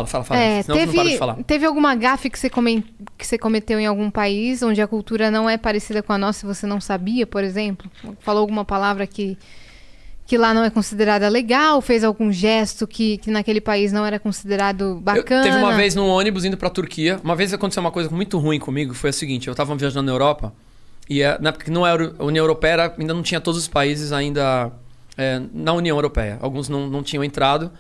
Fala. Senão Teve, eu não paro de falar. teve alguma gafe que você cometeu em algum país onde a cultura não é parecida com a nossa e você não sabia, por exemplo? Falou alguma palavra que lá não é considerada legal? Fez algum gesto que naquele país não era considerado bacana? Teve uma vez num ônibus indo pra Turquia. Uma vez aconteceu uma coisa muito ruim comigo. Foi a seguinte, eu tava viajando na Europa. E na época que não era a União Europeia, ainda não tinha todos os países ainda na União Europeia. Alguns não tinham entrado.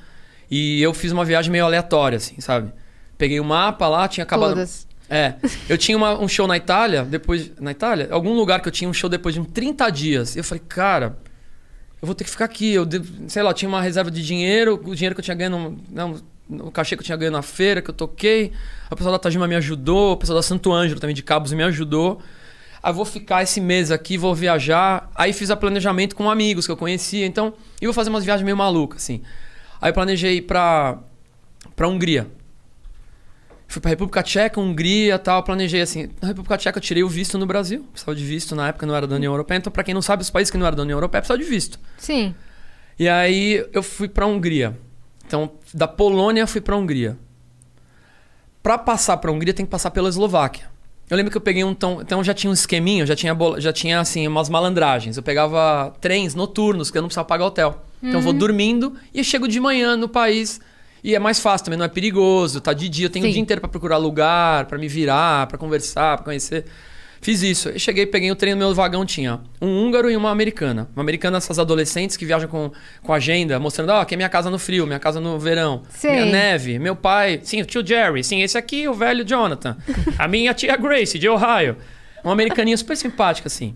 E eu fiz uma viagem meio aleatória, assim, sabe? Peguei o mapa lá, tinha acabado... Todas. Eu tinha um show na Itália, depois... Na Itália? Algum lugar que eu tinha um show depois de uns 30 dias. E eu falei, cara, eu vou ter que ficar aqui. Sei lá, eu tinha uma reserva de dinheiro, o dinheiro que eu tinha ganho... o cachê que eu tinha ganho na feira, que eu toquei. A pessoa da Tajima me ajudou, a pessoa da Santo Ângelo também, de Cabos, me ajudou. Aí vou ficar esse mês aqui, vou viajar. Aí fiz o planejamento com amigos que eu conhecia. Então, eu vou fazer umas viagens meio malucas, assim. Aí eu planejei ir pra Hungria. Fui pra República Tcheca, Hungria e tal. Planejei assim. Na República Tcheca eu tirei o visto no Brasil. Precisava de visto, na época não era da União Europeia. Então, pra quem não sabe, os países que não eram da União Europeia precisavam de visto. Sim. E aí eu fui pra Hungria. Então, da Polônia eu fui pra Hungria. Pra passar pra Hungria tem que passar pela Eslováquia. Eu lembro que eu peguei então já tinha um esqueminha, já tinha assim umas malandragens. Eu pegava trens noturnos, que eu não precisava pagar hotel. Então eu vou dormindo e eu chego de manhã no país. E é mais fácil também, não é perigoso, tá de dia. Eu tenho o dia inteiro pra procurar lugar, pra me virar, pra conversar, pra conhecer. Fiz isso. Eu cheguei, peguei o trem no meu vagão, tinha um húngaro e uma americana. Uma americana, essas adolescentes que viajam com agenda, mostrando, aqui é minha casa no frio, minha casa no verão, minha neve, meu pai, sim, o tio Jerry, sim, esse aqui, o velho Jonathan, a minha tia Grace, de Ohio. Uma americaninha super simpática, assim.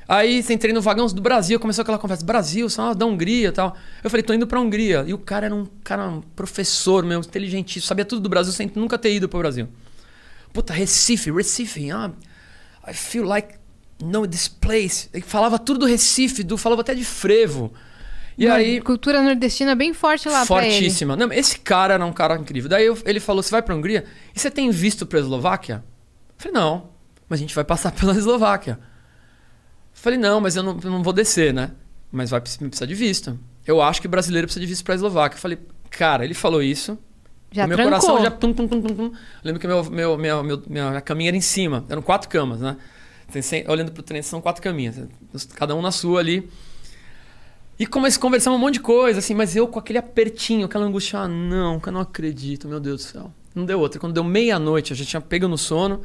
Aí entrei no vagão do Brasil, começou aquela conversa, Brasil, só da Hungria e tal. Eu falei, tô indo pra Hungria. E o cara era um professor, meu, inteligentíssimo, sabia tudo do Brasil, sem nunca ter ido pro Brasil. Puta, Recife, I feel like know this place. Ele falava tudo do Recife, falava até de frevo. E aí, cultura nordestina bem forte lá pra ele. Fortíssima. Não, esse cara era um cara incrível. Daí ele falou, você vai pra Hungria? E você tem visto pra Eslováquia? Eu falei, não, mas a gente vai passar pela Eslováquia. Eu falei, não, mas eu não vou descer, né? Mas vai precisar de visto. Eu acho que brasileiro precisa de visto pra Eslováquia. Eu falei, cara, ele falou isso. Já meu trancou. coração já... Tum. Eu lembro que minha caminha era em cima. Eram 4 camas, né? Olhando pro trem, são 4 caminhas. Cada um na sua ali. E conversamos um monte de coisa, assim. Mas eu com aquele apertinho, aquela angústia. Não, eu não acredito, meu Deus do céu. Não deu outra. Quando deu meia-noite, eu já tinha pego no sono.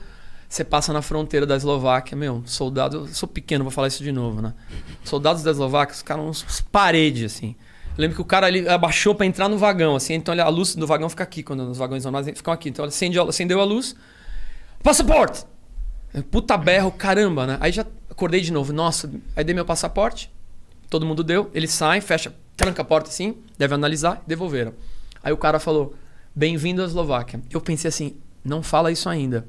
Você passa na fronteira da Eslováquia. Meu, soldado... Eu sou pequeno, vou falar isso de novo, né? Soldados da Eslováquia, os caras uns paredes, assim. Eu lembro que o cara ali abaixou pra entrar no vagão, assim. Então a luz do vagão fica aqui, quando os vagões normais ficam aqui. Então ele acendeu a luz. Passaporte! Puta berro, caramba, né? Aí já acordei de novo. Nossa, aí dei meu passaporte. Todo mundo deu. Ele sai, fecha, tranca a porta assim. Deve analisar, devolveram. Aí o cara falou, bem-vindo à Eslováquia. Eu pensei assim, não fala isso ainda.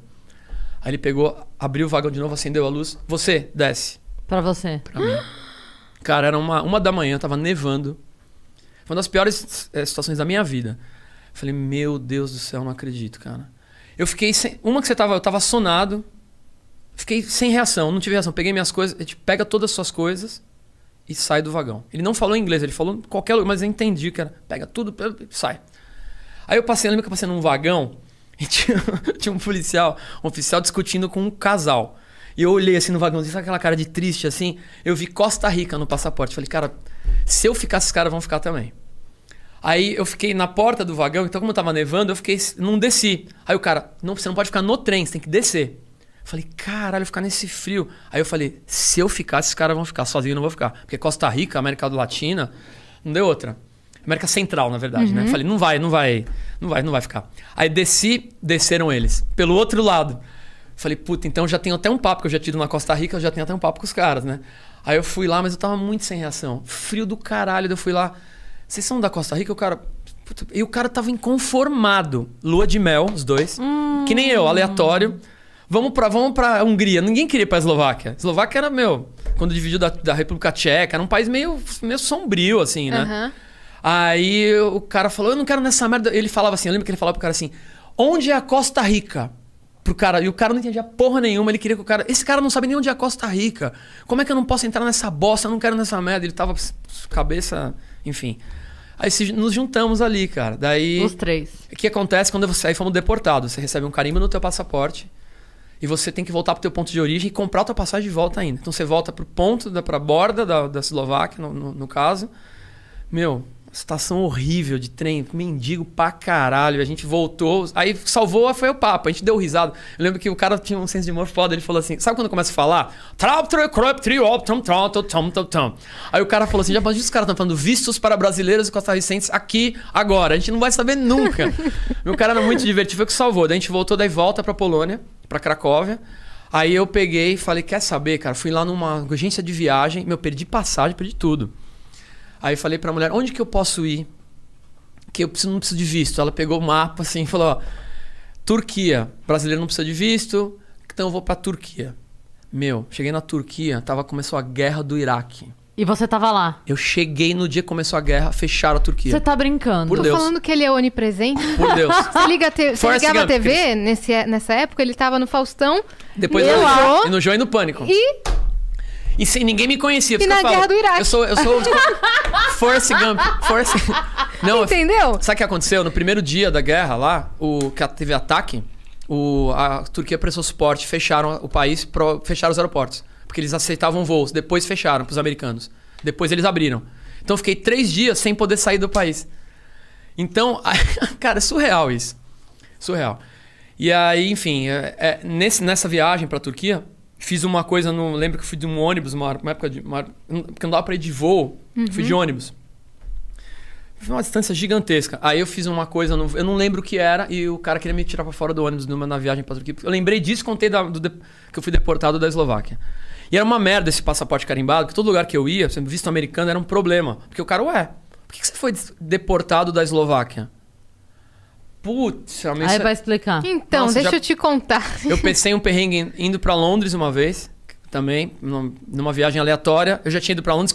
Aí ele pegou, abriu o vagão de novo, acendeu a luz. Você, desce. Pra você. Pra mim. Cara, era 1h, tava nevando. Foi uma das piores situações da minha vida. Falei, meu Deus do céu, não acredito, cara. Eu fiquei sem... eu tava sonado. Fiquei sem reação, não tive reação. Peguei minhas coisas, a gente pega todas as suas coisas e sai do vagão. Ele não falou inglês, ele falou qualquer lugar, mas eu entendi que era, pega tudo e sai. Aí eu lembro que eu passei num vagão e tinha um oficial discutindo com um casal. E eu olhei assim no vagãozinho, sabe aquela cara de triste assim? Eu vi Costa Rica no passaporte. Falei, cara, se eu ficar, esses caras vão ficar também. Aí eu fiquei na porta do vagão, então como tava nevando, não desci. Aí o cara, não, você não pode ficar no trem, você tem que descer. Falei, caralho, ficar nesse frio. Aí eu falei, se eu ficar, esses caras vão ficar, sozinho eu não vou ficar. Porque Costa Rica, América Latina, não deu outra. América Central, na verdade, né? Falei, não vai ficar. Aí desceram eles. Pelo outro lado. Falei, puta, então já tenho até um papo, que eu já tive na Costa Rica, eu já tenho até um papo com os caras, né? Aí eu fui lá, mas eu tava muito sem reação. Frio do caralho, eu fui lá. Vocês são da Costa Rica? O cara... Puta, e o cara tava inconformado. Lua de mel, os dois. Que nem eu, aleatório. Vamos pra Hungria. Ninguém queria ir pra Eslováquia. Eslováquia era, quando dividiu da República Tcheca, era um país meio sombrio, assim, né? Aí o cara falou, eu não quero nessa merda. Ele falava assim, eu lembro que ele falava pro cara assim, onde é a Costa Rica? Pro cara, e o cara não entendia porra nenhuma, ele queria que o cara... Esse cara não sabe nem onde é a Costa Rica. Como é que eu não posso entrar nessa bosta? Eu não quero nessa merda. Ele tava cabeça... Enfim. Aí nos juntamos ali, cara. Daí... Os 3. O que acontece quando você... Aí fomos deportados. Você recebe um carimbo no teu passaporte e você tem que voltar pro teu ponto de origem e comprar a tua passagem de volta ainda. Então você volta pro ponto, pra borda da Eslováquia, no caso. Meu, situação horrível de trem, mendigo pra caralho. A gente voltou. Aí salvou, foi o papo. A gente deu risada. Eu lembro que o cara tinha um senso de humor foda. Ele falou assim, sabe quando começa a falar? Aí o cara falou assim, já os caras estão falando vistos para brasileiros e costarricenses aqui, agora. A gente não vai saber nunca. Meu cara era muito divertido, foi o que salvou. Daí a gente voltou, daí volta pra Polônia, pra Cracóvia. Aí eu peguei e falei, quer saber, cara? Fui lá numa agência de viagem, perdi passagem, perdi tudo. Aí falei pra mulher, onde que eu posso ir? Que eu não preciso de visto. Ela pegou o mapa assim e falou, ó, Turquia, brasileiro não precisa de visto, então eu vou pra Turquia. Cheguei na Turquia, começou a guerra do Iraque. E você tava lá? Eu cheguei no dia que começou a guerra, fecharam a Turquia. Você tá brincando? Por Deus. Tô falando que ele é onipresente. Por Deus. Você ligava a TV nessa época, ele tava no Faustão. Depois e no Joio e no Pânico. E sem ninguém me conhecia. E na guerra do Iraque. Eu sou Forrest Gump. Não, entendeu? Sabe o que aconteceu? No primeiro dia da guerra lá, que teve ataque, a Turquia prestou suporte, fecharam o país, fecharam os aeroportos. Porque eles aceitavam voos. Depois fecharam pros americanos. Depois eles abriram. Então eu fiquei 3 dias sem poder sair do país. Então, cara, é surreal isso. Surreal. E aí, enfim, nessa viagem pra Turquia... Fiz uma coisa, lembro que fui de um ônibus, uma época porque não dava pra ir de voo, fui de ônibus. Foi uma distância gigantesca. Aí eu fiz uma coisa, eu não lembro o que era, e o cara queria me tirar pra fora do ônibus na viagem pra Turquia. Eu lembrei disso, contei que eu fui deportado da Eslováquia. E era uma merda esse passaporte carimbado, que todo lugar que eu ia, visto americano, era um problema. Porque o cara, por que você foi deportado da Eslováquia? Putz, aí vai explicar. Então, Nossa, deixa eu te contar. Eu pensei um perrengue indo pra Londres uma vez, também, numa viagem aleatória. Eu já tinha ido pra Londres,